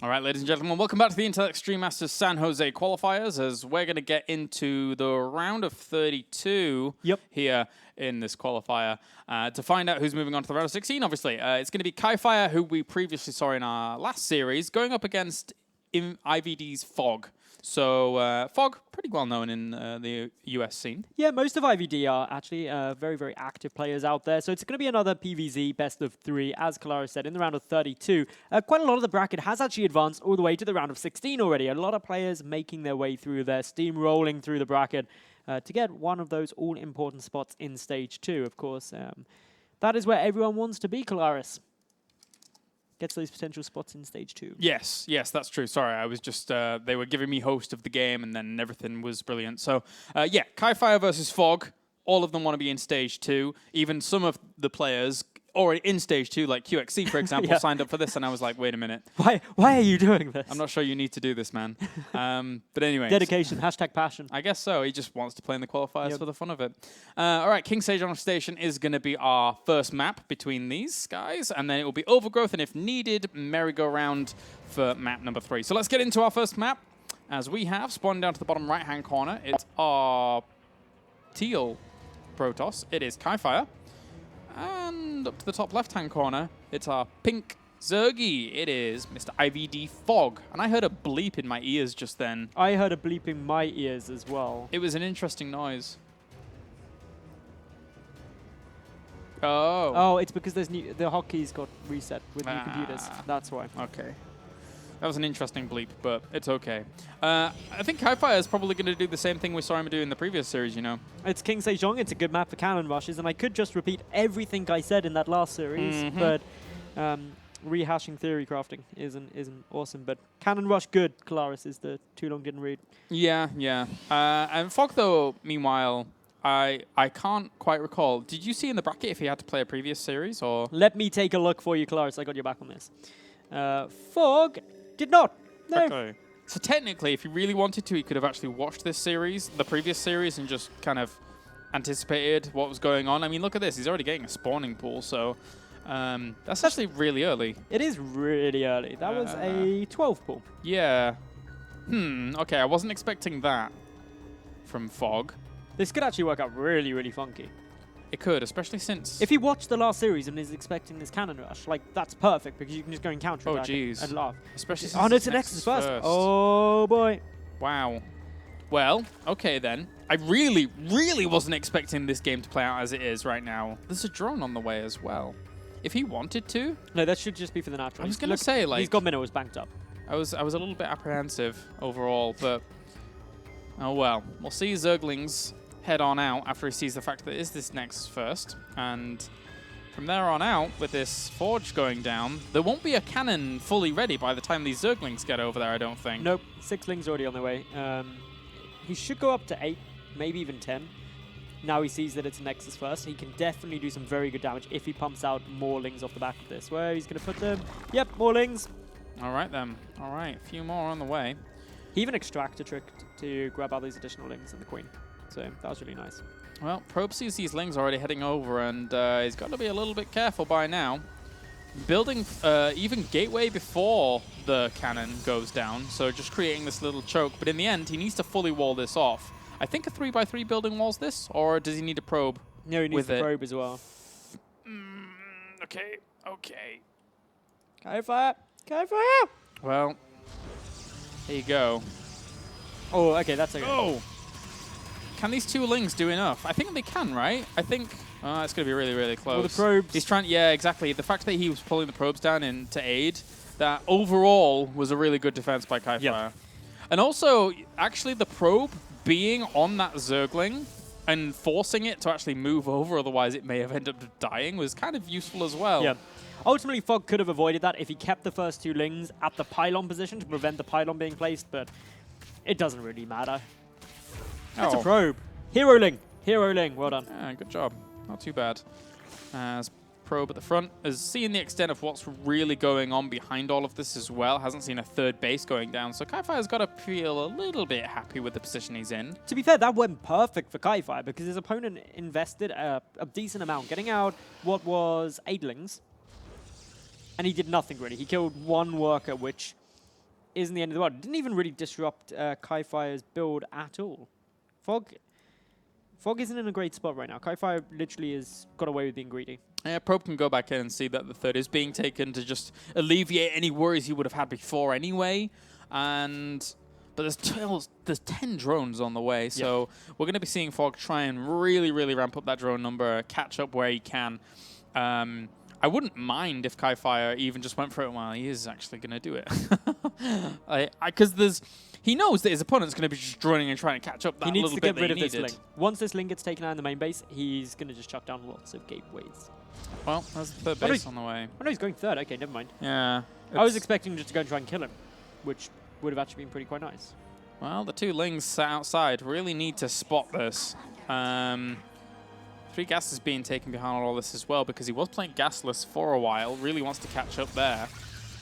All right, ladies and gentlemen, welcome back to the Intel Extreme Masters San Jose qualifiers, as we're going to get into the round of 32 here in this qualifier to find out who's moving on to the round of 16, obviously. It's going to be Qualifier, who we previously saw in our last series, going up against IVD's Phog. So Phog, pretty well known in the US scene. Yeah, most of IVD are actually very, very active players out there. So it's going to be another PvZ best of 3, as Qualifier said, in the round of 32. Quite a lot of the bracket has actually advanced all the way to the round of 16 already. A lot of players making their way through there, steamrolling through the bracket to get one of those all-important spots in Stage 2, of course. That is where everyone wants to be, Qualifier. Gets those potential spots in Stage 2. Yes, that's true. Sorry, I was just, they were giving me host of the game and then everything was brilliant. So, yeah, Qualifier versus Phog. All of them want to be in Stage 2. Even some of the players already in Stage 2, like Q1ire, for example, signed up for this, and I was like, wait a minute. Why are you doing this? I'm not sure you need to do this, man. But anyway. Dedication, hashtag passion. I guess so. He just wants to play in the qualifiers for the fun of it. All right, King Stage on Station is going to be our first map between these guys, and then it will be Overgrowth, and if needed, merry-go-round for map number 3. So let's get into our first map, as we have, spawned down to the bottom right-hand corner, it's our teal Protoss. It is Qualifier. And up to the top left-hand corner, it's our pink Zergy. It is Mr. IVD Phog. And I heard a bleep in my ears just then. I heard a bleep in my ears as well. It was an interesting noise. Oh. Oh, it's because there's the hotkeys got reset with new computers. That's why. Okay. That was an interesting bleep, but it's okay. I think Qualifier is probably going to do the same thing we saw him do in the previous series, you know. It's King Sejong. It's a good map for cannon rushes, and I could just repeat everything I said in that last series, but rehashing theory crafting isn't awesome. But cannon rush good. Claris is the too long didn't read. Yeah. And Phog, though, meanwhile, I can't quite recall. Did you see in the bracket if he had to play a previous series, or? Let me take a look for you, Claris. I got your back on this. Phog did not. No. Okay. So technically, if he really wanted to, he could have actually watched this series, the previous series, and just kind of anticipated what was going on. I mean, look at this. He's already getting a spawning pool, so that's actually really early. It is really early. That was a 12 pool. Yeah. Okay, I wasn't expecting that from Phog. This could actually work out really, really funky. It could, especially since... If he watched the last series and is expecting this cannon rush, like, that's perfect, because you can just go and counter attack and laugh. Especially since no, it's an Nexus first. Oh, boy. Wow. Well, okay then. I really, really wasn't expecting this game to play out as it is right now. There's a drone on the way as well. If he wanted to... No, that should just be for the natural. I was going to say, like... He's got minerals banked up. I was a little bit apprehensive overall, but... Oh, well. We'll see Zerglings head on out after he sees the fact that it is this Nexus first. And from there on out, with this Forge going down, there won't be a cannon fully ready by the time these Zerglings get over there, I don't think. Nope. 6 Lings already on their way. He should go up to 8, maybe even 10. Now he sees that it's a Nexus first. He can definitely do some very good damage if he pumps out more Lings off the back of this. Where he's going to put them? Yep, more Lings. All right, then. All right, a few more on the way. He even extracted a trick to grab all these additional Lings and the Queen. So that was really nice. Well, Probe sees these Lings already heading over, and he's got to be a little bit careful by now. Building even Gateway before the cannon goes down, so just creating this little choke. But in the end, he needs to fully wall this off. I think a 3x3 building walls this, or does he need a probe? No, he needs the probe as well. Okay. Qualifier! Well, here you go. Oh, okay, that's okay. Oh! Can these 2 Lings do enough? I think they can, right? I think it's going to be really, really close. Well, the probes. He's trying, yeah, exactly. The fact that he was pulling the probes down in to aid, that overall was a really good defense by Qualifier. Yeah. And also, actually, the probe being on that Zergling and forcing it to actually move over, otherwise it may have ended up dying, was kind of useful as well. Yeah. Ultimately, Phog could have avoided that if he kept the first 2 Lings at the pylon position to prevent the pylon being placed, but it doesn't really matter. That's a probe. Hero Ling. Well done. Yeah, good job. Not too bad. As probe at the front is seeing the extent of what's really going on behind all of this as well. Hasn't seen a 3rd base going down, so Qualifier's got to feel a little bit happy with the position he's in. To be fair, that went perfect for Qualifier because his opponent invested a decent amount, getting out what was 8 Lings, and he did nothing really. He killed 1 worker, which isn't the end of the world. It didn't even really disrupt Qualifire's build at all. Phog isn't in a great spot right now. Qualifier literally has got away with being greedy. Yeah, Probe can go back in and see that the third is being taken to just alleviate any worries he would have had before anyway. But there's 10 drones on the way, so we're going to be seeing Phog try and really ramp up that drone number, catch up where he can. I wouldn't mind if Qualifier even just went for it. Well, he is actually going to do it. Because he knows that his opponent's going to be just running and trying to catch up that little bit that he needed. He needs to get rid of this link. Once this link gets taken out in the main base, he's going to just chuck down lots of gateways. Well, there's the third base on the way. Oh no, he's going third. Okay, never mind. Yeah. I was expecting him just to go and try and kill him, which would have actually been pretty quite nice. Well, the two lings outside really need to spot this. 3 gases being taken behind all this as well because he was playing gasless for a while, really wants to catch up there.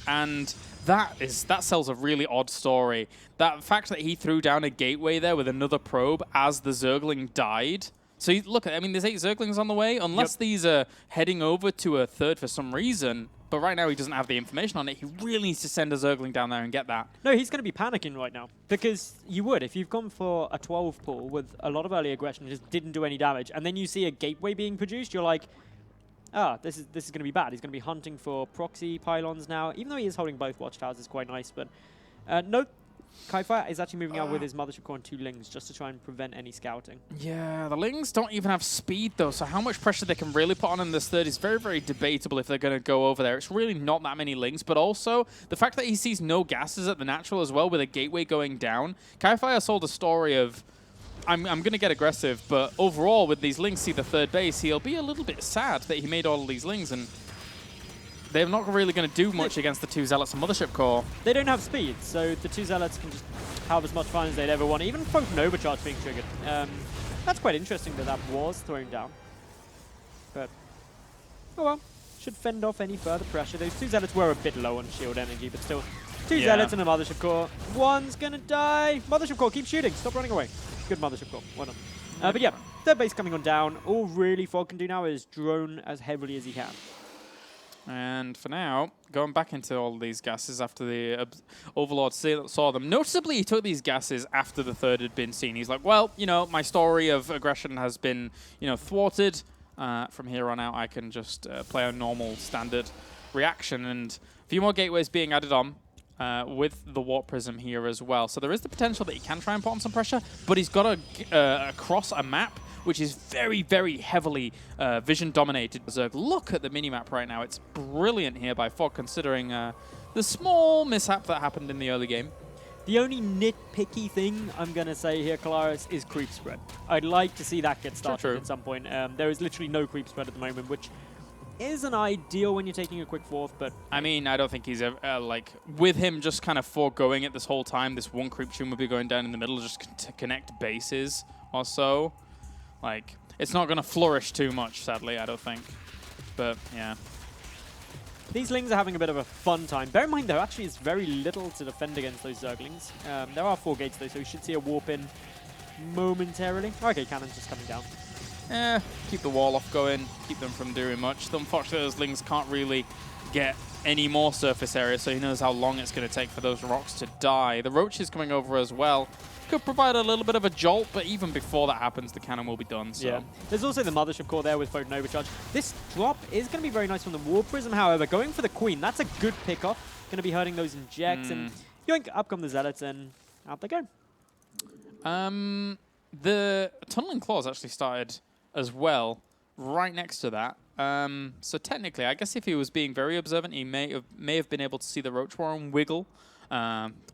And that sells a really odd story. That fact that he threw down a gateway there with another probe as the Zergling died. So look, I mean, there's 8 Zerglings on the way, unless these are heading over to a third for some reason. But right now he doesn't have the information on it. He really needs to send a Zergling down there and get that. No, he's going to be panicking right now. Because you would, if you've gone for a 12 pull with a lot of early aggression and just didn't do any damage, and then you see a gateway being produced, you're like, this is going to be bad. He's going to be hunting for proxy pylons now. Even though he is holding both watchtowers, it's quite nice. But no, Qualifier is actually moving out with his Mothership Core and 2 Lings just to try and prevent any scouting. Yeah, the Lings don't even have speed, though, so how much pressure they can really put on in this third is very debatable if they're going to go over there. It's really not that many Lings, but also the fact that he sees no gases at the natural as well with a gateway going down. Qualifier sold a story of, I'm going to get aggressive, but overall with these Lings see the third base, he'll be a little bit sad that he made all of these Lings, and they're not really going to do much against the 2 Zealots and Mothership Core. They don't have speed, so the 2 Zealots can just have as much fun as they'd ever want. Even Photon Overcharge being triggered. That's quite interesting that that was thrown down. But, oh well. Should fend off any further pressure. Those 2 Zealots were a bit low on shield energy, but still. 2 Zealots and a Mothership Core. One's going to die. Mothership Core, keep shooting. Stop running away. Good Mothership Core. Well done. But yeah, third base coming on down. All really Phog can do now is drone as heavily as he can. And for now, going back into all of these gases after the Overlord saw them. Noticeably, he took these gases after the third had been seen. He's like, well, you know, my story of aggression has been, you know, thwarted. From here on out, I can just play a normal standard reaction. And a few more gateways being added on with the Warp Prism here as well. So there is the potential that he can try and put on some pressure, but he's got to cross a map which is very heavily vision dominated. Zerg, look at the minimap right now. It's brilliant here by Phog, considering the small mishap that happened in the early game. The only nitpicky thing I'm going to say here, Kalaris, is creep spread. I'd like to see that get started at some point. There is literally no creep spread at the moment, which isn't ideal when you're taking a quick fourth, but... I mean, I don't think he's ever, like, with him just kind of foregoing it this whole time, this one creep tune will be going down in the middle just to connect bases or so. Like, it's not going to flourish too much, sadly, I don't think. But, yeah. These Lings are having a bit of a fun time. Bear in mind, there actually is very little to defend against those Zerglings. There are 4 gates, though, so we should see a warp in momentarily. Okay, cannon's just coming down. Keep the wall off going, keep them from doing much. Unfortunately, those Lings can't really get any more surface area, so he knows how long it's going to take for those rocks to die. The Roach is coming over as well. Could provide a little bit of a jolt, but even before that happens, the cannon will be done. So. Yeah. There's also the Mothership Core there with Photon Overcharge. This drop is going to be very nice from the Warp Prism, however. Going for the Queen, that's a good pickoff. Going to be hurting those injects, and yoink, up come the Zealots, and out they go. The Tunneling Claws actually started as well, right next to that. So technically, I guess if he was being very observant, he may have been able to see the Roach Warren wiggle.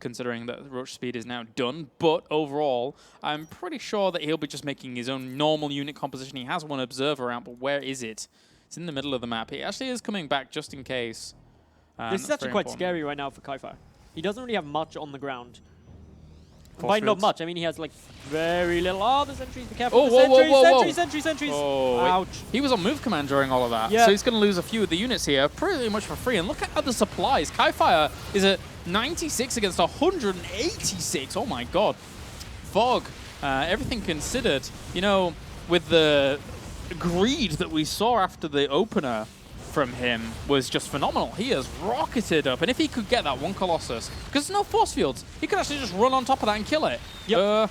Considering that Roach speed is now done. But overall, I'm pretty sure that he'll be just making his own normal unit composition. He has one observer out, but where is it? It's in the middle of the map. He actually is coming back just in case. This is actually quite scary right now for Qualifier. He doesn't really have much on the ground. By not much, I mean he has like very little. Oh, the sentries, be careful. Oh, sentries. Oh, ouch. He was on move command during all of that. Yeah. So he's going to lose a few of the units here, pretty much for free. And look at other supplies. Qualifier is at 96 against 186. Oh my god. Phog, everything considered, you know, with the greed that we saw after the opener, from him was just phenomenal. He has rocketed up, and if he could get that one Colossus, because there's no force fields, he could actually just run on top of that and kill it. Yep.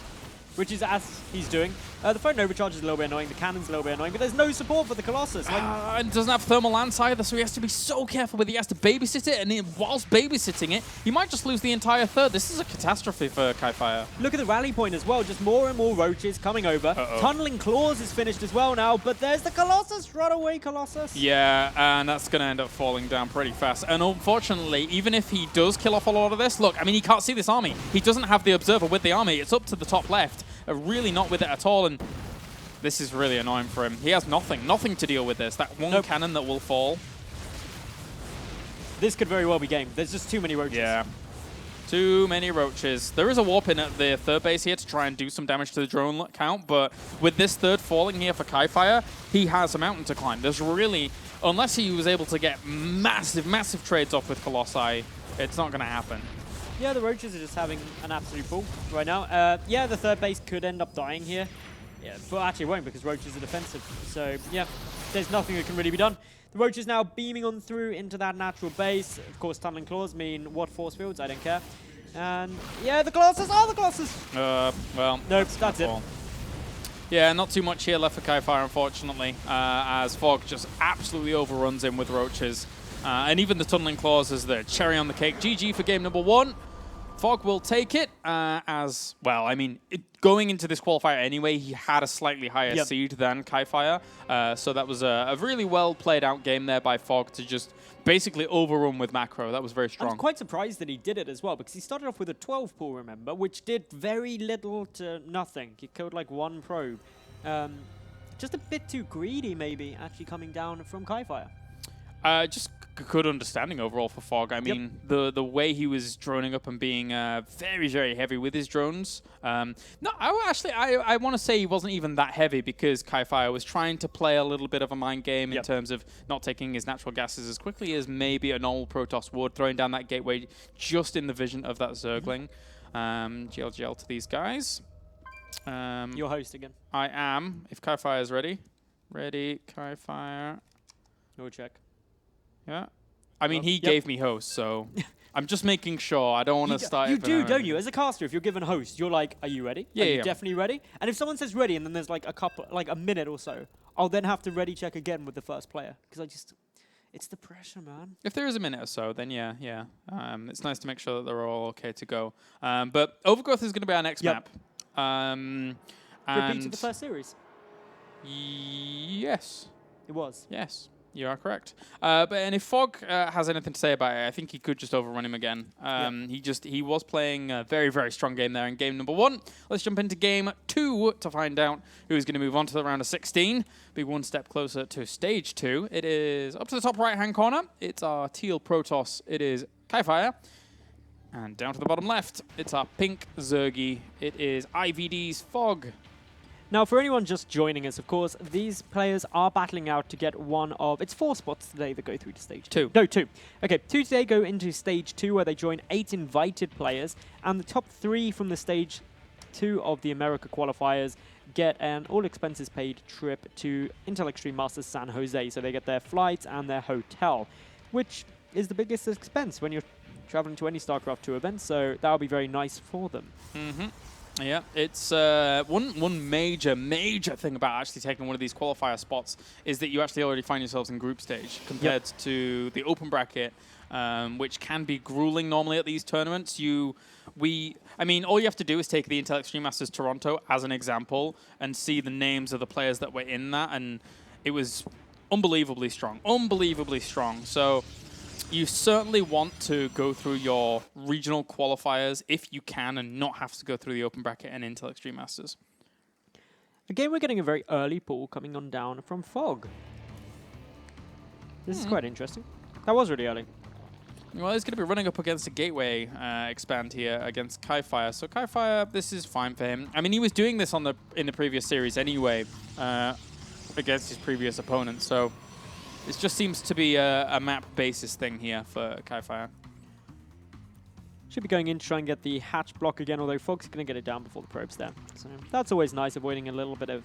Which is as he's doing. The phone overcharge is a little bit annoying, the cannon's a little bit annoying, but there's no support for the Colossus. And doesn't have thermal lance either, so he has to be so careful with it. He has to babysit it, and whilst babysitting it, he might just lose the entire third. This is a catastrophe for Qualifier. Look at the rally point as well, just more and more roaches coming over. Tunneling Claws is finished as well now, but there's the Colossus, run away Colossus. Yeah, and that's going to end up falling down pretty fast. And unfortunately, even if he does kill off a lot of this, look, I mean, he can't see this army. He doesn't have the observer with the army. It's up to the top left. Really not with it at all, and this is really annoying for him. He has nothing to deal with this. That one cannon that will fall. This could very well be game. There's just too many roaches. Yeah. Too many roaches. There is a warp in at the third base here to try and do some damage to the drone count, but with this third falling here for Qualifier, he has a mountain to climb. There's really, unless he was able to get massive trades off with Colossi, it's not going to happen. Yeah, the roaches are just having an absolute ball right now. Yeah, the third base could end up dying here. Yeah, but actually it won't because roaches are defensive. So, yeah, there's nothing that can really be done. The roaches now beaming on through into that natural base. Of course, tunneling claws mean what force fields? I don't care. And, yeah, the Colossus! Oh, the Colossus! Well, nope, that's it. Yeah, not too much here left for Qualifier, unfortunately, as Phog just absolutely overruns him with roaches. And even the tunneling claws is the cherry on the cake. GG for game number 1. Phog will take it as, well, I mean, going into this qualifier anyway, he had a slightly higher seed than Qualifier. So that was a really well played out game there by Phog to just basically overrun with macro. That was very strong. I'm quite surprised that he did it as well, because he started off with a 12 pull, remember, which did very little to nothing. He killed like one probe. Just a bit too greedy, maybe, actually coming down from Qualifier. Just good understanding overall for Phog. I mean, the way he was droning up and being very heavy with his drones. No, I want to say he wasn't even that heavy because Qualifier was trying to play a little bit of a mind game in terms of not taking his natural gases as quickly as maybe a normal Protoss would, throwing down that gateway just in the vision of that Zergling. GLGL to these guys. Your host again. I am. If Qualifier is ready. Ready, Qualifier. No check. Yeah. I mean, he gave me host, so I'm just making sure. I don't want to start. You do, don't you? As a caster, if you're given host, you're like, are you ready? Yeah, are you definitely ready? And if someone says ready and then there's like a minute or so, I'll then have to ready check again with the first player. Because it's the pressure, man. If there is a minute or so, then yeah. It's nice to make sure that they're all okay to go. But Overgrowth is going to be our next map. Repeat of the first series? Yes. It was. Yes. You are correct. And if Phog has anything to say about it, I think he could just overrun him again. He was playing a very strong game there in game number 1. Let's jump into game 2 to find out who's going to move on to the round of 16. Be one step closer to stage 2. It is up to the top right-hand corner. It's our teal Protoss. It is Qualifier. And down to the bottom left, it's our pink Zergy. It is IVD's Phog. Now, for anyone just joining us, of course, these players are battling out to get one of... It's 4 spots today that go through to stage 2. No, 2. Okay, 2 today go into stage 2, where they join 8 invited players, and the top 3 from the stage 2 of the America qualifiers get an all-expenses-paid trip to Intel Extreme Masters San Jose, so they get their flights and their hotel, which is the biggest expense when you're traveling to any StarCraft 2 event, so that'll be very nice for them. Yeah, it's one major thing about actually taking one of these qualifier spots is that you actually already find yourselves in group stage compared to the open bracket, which can be grueling normally at these tournaments. I mean, all you have to do is take the Intel Extreme Masters Toronto as an example and see the names of the players that were in that, and it was unbelievably strong. So you certainly want to go through your regional qualifiers if you can and not have to go through the open bracket and Intel Extreme Masters. Again, we're getting a very early pull coming on down from Phog. This is quite interesting. That was really early. Well, he's going to be running up against a gateway expand here against Qualifier. So Qualifier, this is fine for him. I mean, he was doing this in the previous series anyway against his previous opponent. So it just seems to be a map basis thing here for Qualifier. Should be going in to try and get the hatch block again, although Phog's going to get it down before the probe's there. So that's always nice, avoiding a little bit of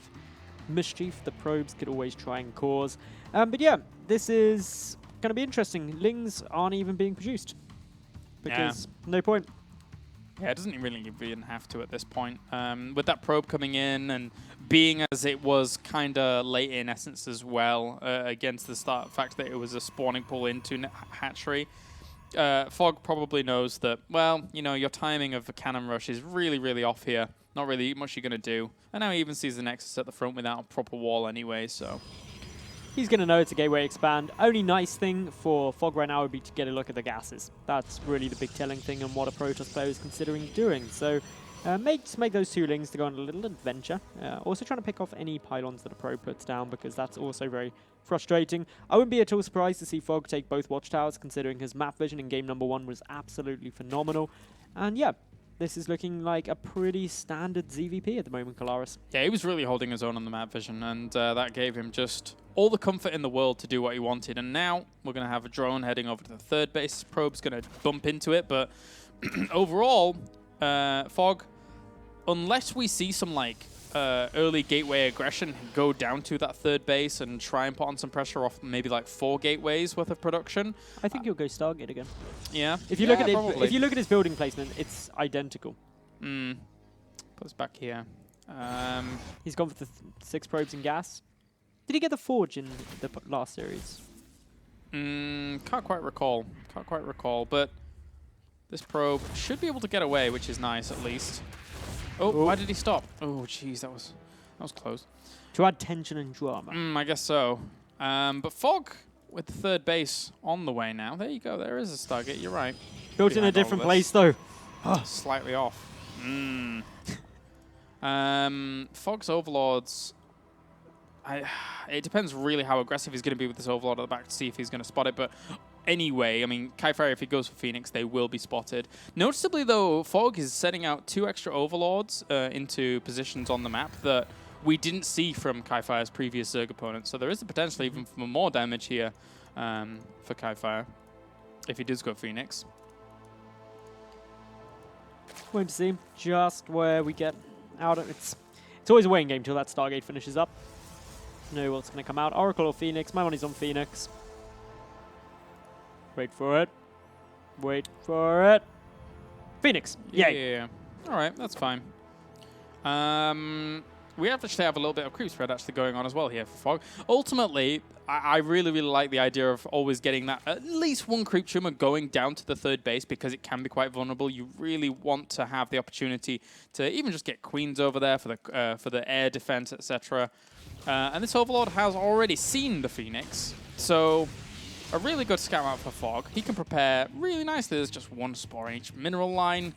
mischief the probes could always try and cause. But yeah, this is going to be interesting. Lings aren't even being produced because no point. Yeah, it doesn't really even have to at this point. With that probe coming in and being as it was kind of late in essence as well, against the fact that it was a spawning pool into hatchery, Phog probably knows that, well, you know, your timing of the cannon rush is really, really off here. Not really much you're going to do. And now he even sees the Nexus at the front without a proper wall anyway, so... He's going to know it's a gateway expand. Only nice thing for Phog right now would be to get a look at the gases. That's really the big telling thing and what a Protoss player is considering doing. So make those 2 Lings to go on a little adventure. Also trying to pick off any pylons that a Pro puts down because that's also very frustrating. I wouldn't be at all surprised to see Phog take both Watchtowers considering his map vision in game number 1 was absolutely phenomenal. And yeah, this is looking like a pretty standard ZVP at the moment, Kif1ire. Yeah, he was really holding his own on the map vision, and that gave him just all the comfort in the world to do what he wanted. And now we're going to have a drone heading over to the third base. Probe's going to bump into it, but overall, Phog, unless we see some like early gateway aggression, go down to that third base and try and put on some pressure off maybe like 4 gateways worth of production. I think he'll go Stargate again. Yeah. If you look at it, if you look at his building placement, it's identical. Put us back here. He's gone for the 6 probes in gas. Did he get the Forge in the last series? Can't quite recall. Can't quite recall, but this probe should be able to get away, which is nice at least. Oh, why did he stop? Oh, jeez, that was close. To add tension and drama. I guess so. But Phog with the third base on the way now. There you go. There is a Stargate. You're right. Built in a different place, though. Slightly off. Phog's Overlords. It depends really how aggressive he's going to be with this Overlord at the back to see if he's going to spot it. But anyway, I mean, Qualifier, if he goes for Phoenix, they will be spotted. Noticeably, though, Phog is setting out 2 extra Overlords into positions on the map that we didn't see from Qualifier's previous Zerg opponent. So there is the potential even for more damage here for Qualifier if he does go Phoenix. Wait to see just where we get out of it. It's always a waiting game till that Stargate finishes up. Know what's going to come out. Oracle or Phoenix. My money's on Phoenix. Wait for it. Wait for it. Phoenix. Yay. Yeah. All right, that's fine. We actually have a little bit of creep spread actually going on as well here for Phog. Ultimately, I really, really like the idea of always getting that at least 1 creep tumor going down to the third base because it can be quite vulnerable. You really want to have the opportunity to even just get queens over there for the air defense, etc. And this Overlord has already seen the Phoenix, so a really good scout out for Phog. He can prepare really nicely. There's just 1 spore in each mineral line.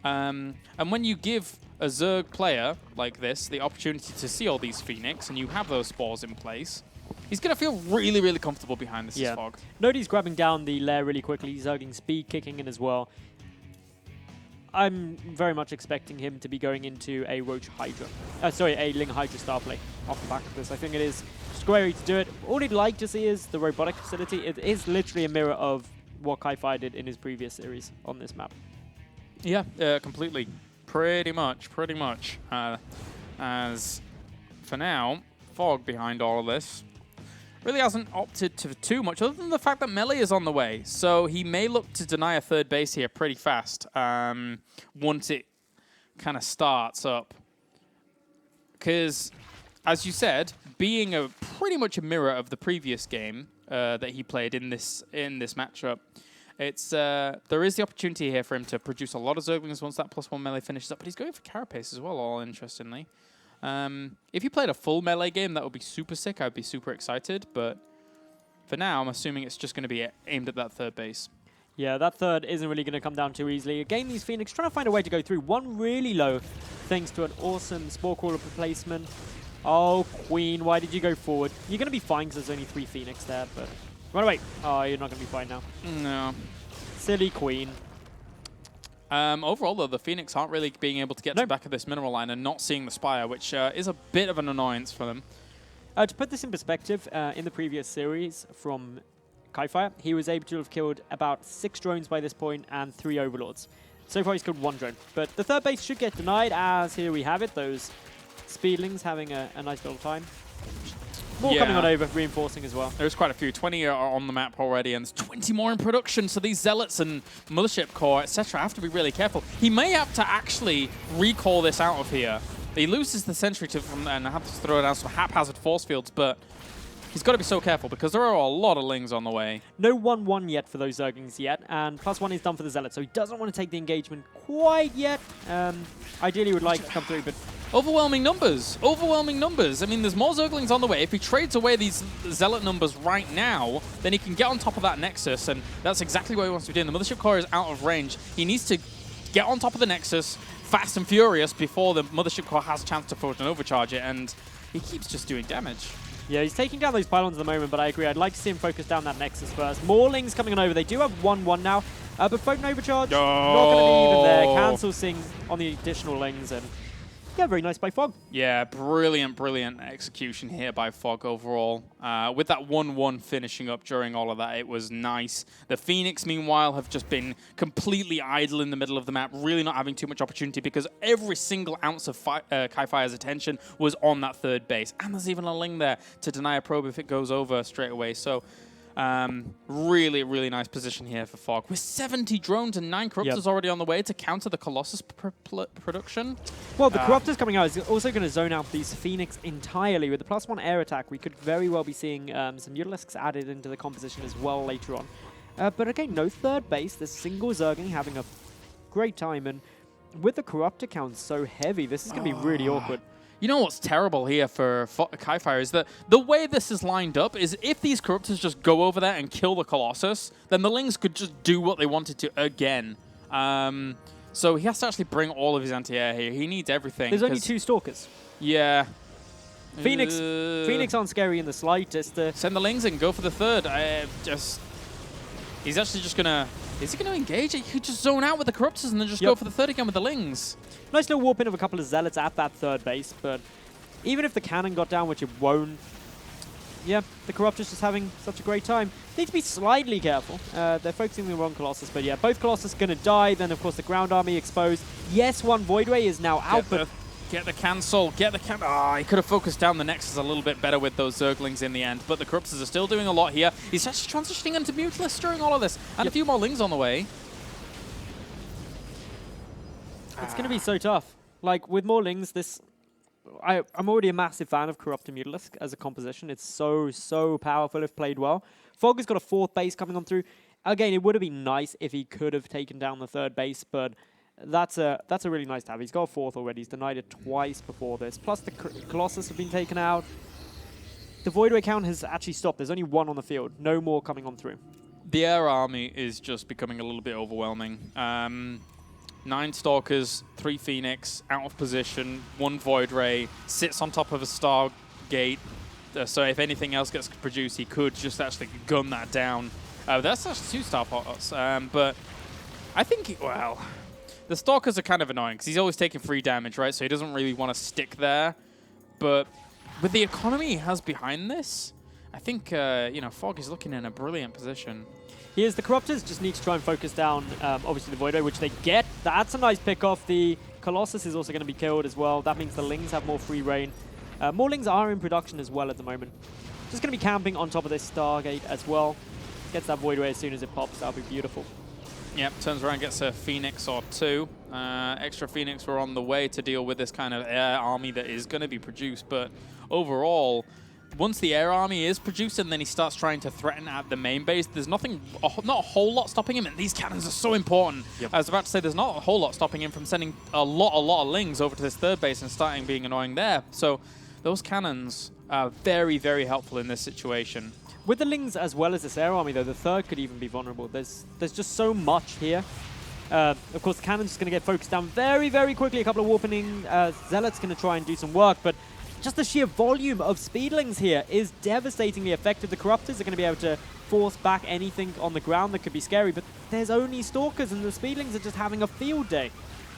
And when you give a Zerg player like this the opportunity to see all these Phoenix and you have those spores in place, he's going to feel really, really comfortable behind this Phog. Note he's grabbing down the lair really quickly, Zerging speed kicking in as well. I'm very much expecting him to be going into a Roach Hydra. A Ling Hydra star play off the back of this. I think it is just a great way to do it. All he'd like to see is the robotic facility. It is literally a mirror of what Kif1ire did in his previous series on this map. Yeah, completely. Pretty much. As for now, Phog behind all of this really hasn't opted to too much, other than the fact that melee is on the way. So he may look to deny a third base here pretty fast once it kind of starts up. Because, as you said, being pretty much a mirror of the previous game that he played in this matchup, there is the opportunity here for him to produce a lot of Zerglings once that +1 melee finishes up, but he's going for Carapace as well, all interestingly. If you played a full melee game, that would be super sick. I'd be super excited, but for now, I'm assuming it's just going to be aimed at that third base. Yeah, that third isn't really going to come down too easily. Again, these Phoenix trying to find a way to go through. 1 really low, thanks to an awesome Spore Crawler replacement. Oh, Queen, why did you go forward? You're going to be fine because there's only 3 Phoenix there, but run away. Oh, you're not going to be fine now. No. Silly Queen. Overall, though, the Phoenix aren't really being able to get to the back of this mineral line and not seeing the Spire, which is a bit of an annoyance for them. To put this in perspective, in the previous series from Qualifier, he was able to have killed about 6 drones by this point and 3 Overlords. So far, he's killed 1 drone. But the third base should get denied, as here we have it. Those Speedlings having a nice little time. More coming on over, reinforcing as well. There's quite a few. 20 are on the map already, and there's 20 more in production. So these Zealots and Mothership Core, etc., have to be really careful. He may have to actually recall this out of here. He loses the Sentry and have to throw down some haphazard force fields, but he's got to be so careful because there are a lot of Lings on the way. No 1-1 yet for those Zerglings yet, and +1 is done for the Zealot, so he doesn't want to take the engagement quite yet. Ideally, would like to come through, but... Overwhelming numbers. Overwhelming numbers. I mean, there's more Zerglings on the way. If he trades away these Zealot numbers right now, then he can get on top of that Nexus, and that's exactly what he wants to be doing. The Mothership Core is out of range. He needs to get on top of the Nexus fast and furious before the Mothership Core has a chance to forge and overcharge it, and he keeps just doing damage. Yeah, he's taking down those pylons at the moment, but I agree. I'd like to see him focus down that Nexus first. More Lings coming on over. They do have 1-1 now, but Phog and overcharge, not going to be even there. Cancel Sing on the additional Lings, and yeah, very nice by Phog. Yeah, brilliant, brilliant execution here by Phog overall. With that 1-1 finishing up during all of that, it was nice. The Phoenix, meanwhile, have just been completely idle in the middle of the map, really not having too much opportunity because every single ounce of Qualifire's attention was on that third base. And there's even a Ling there to deny a probe if it goes over straight away. So really, really nice position here for Phog. With 70 drones and 9 Corruptors already on the way to counter the Colossus production. Well, the Corruptors coming out is also going to zone out these Phoenix entirely. With the +1 air attack, we could very well be seeing some Utilisks added into the composition as well later on. But again, no third base. This single Zergling having a great time. And with the Corruptor count so heavy, this is going to be really awkward. You know what's terrible here for Qualifier is that the way this is lined up is if these Corruptors just go over there and kill the Colossus, then the Lings could just do what they wanted to again. So he has to actually bring all of his anti-air here. He needs everything. There's only 2 Stalkers. Yeah. Phoenix aren't scary in the slightest. Send the Lings in, go for the third. He's actually just going to... Is he going to engage? He could just zone out with the Corruptors and then just go for the third again with the Lings. Nice little warp in of a couple of Zealots at that third base, but even if the cannon got down, which it won't, yeah, the Corruptors just having such a great time. Need to be slightly careful. They're focusing on the wrong Colossus, but yeah, both Colossus going to die. Then, of course, the ground army exposed. Yes, one Voidway is now out, but... Get the cancel, get the cancel. Ah, he could have focused down the Nexus a little bit better with those Zerglings in the end, but the Corruptors are still doing a lot here. He's actually transitioning into Mutalisk during all of this, and a few more Lings on the way. It's going to be so tough. Like, with more Lings, I'm already a massive fan of Corruptor Mutalisk as a composition. It's so powerful if played well. Phog has got a 4th base coming on through. Again, it would have been nice if he could have taken down the 3rd base, but that's a really nice to have. He's got a 4th already. He's denied it twice before this. Plus, the Colossus have been taken out. The Voidway count has actually stopped. There's only 1 on the field. No more coming on through. The air army is just becoming a little bit overwhelming. 9 Stalkers, 3 Phoenix, out of position, 1 Void Ray, sits on top of a Stargate, so if anything else gets produced, he could just actually gun that down. That's actually 2 Star Pots, but I think, well, the Stalkers are kind of annoying, because he's always taking free damage, right, so he doesn't really want to stick there, but with the economy he has behind this, I think, you know, Phog is looking in a brilliant position. Here's the Corruptors, just need to try and focus down, obviously, the Voidway, which they get. That's a nice pick-off. The Colossus is also going to be killed as well. That means the Lings have more free reign. More Lings are in production as well at the moment. Just going to be camping on top of this Stargate as well. Gets that Voidway as soon as it pops. That'll be beautiful. Yep, turns around, gets a Phoenix or 2. Extra Phoenix were on the way to deal with this kind of air army that is going to be produced, but overall... Once the air army is produced and then he starts trying to threaten at the main base, there's not a whole lot stopping him, and these cannons are so important. I was about to say there's not a whole lot stopping him from sending a lot of Lings over to this third base and starting being annoying there. So those cannons are very, very helpful in this situation. With the Lings as well as this air army, though, the third could even be vulnerable. There's just so much here. Of course, the cannon's just going to get focused down very, very quickly. A couple of warping Zealots going to try and do some work, but just the sheer volume of Speedlings here is devastatingly effective. The Corruptors are going to be able to force back anything on the ground that could be scary, but there's only Stalkers, and the Speedlings are just having a field day.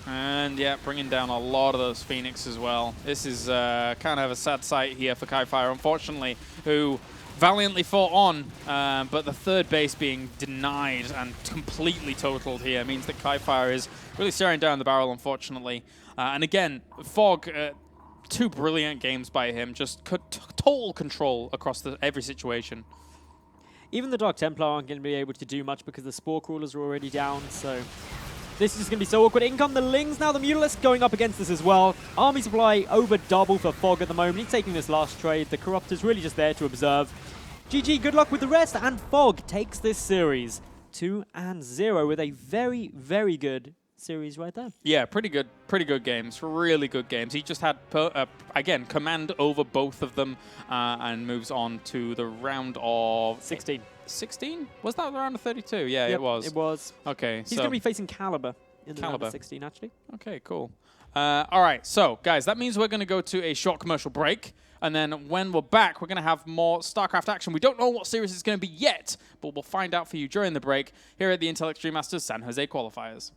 And yeah, bringing down a lot of those Phoenix as well. This is kind of a sad sight here for Qualifier, unfortunately, who valiantly fought on, but the third base being denied and completely totaled here means that Qualifier is really staring down the barrel, unfortunately. And again, Phog... 2 brilliant games by him. Just total control across every situation. Even the Dark Templar aren't going to be able to do much because the Spore Crawlers are already down, so this is just going to be so awkward. In come the Lings now, the Mutalisk going up against this as well. Army supply over double for Phog at the moment. He's taking this last trade. The Corruptor's really just there to observe. GG, good luck with the rest, and Phog takes this series 2-0 with a very, very good series right there. Yeah, pretty good games, really good games. He just had, again, command over both of them and moves on to the round of 16. 16? Was that the round of 32? Yeah, Yep, it was. It was. Okay, He's going to be facing Caliber in the round Caliber. of 16, actually. Okay, cool. All right, so, guys, that means we're going to go to a short commercial break. And then when we're back, we're going to have more StarCraft action. We don't know what series it's going to be yet, but we'll find out for you during the break here at the Intel Extreme Masters San Jose Qualifiers.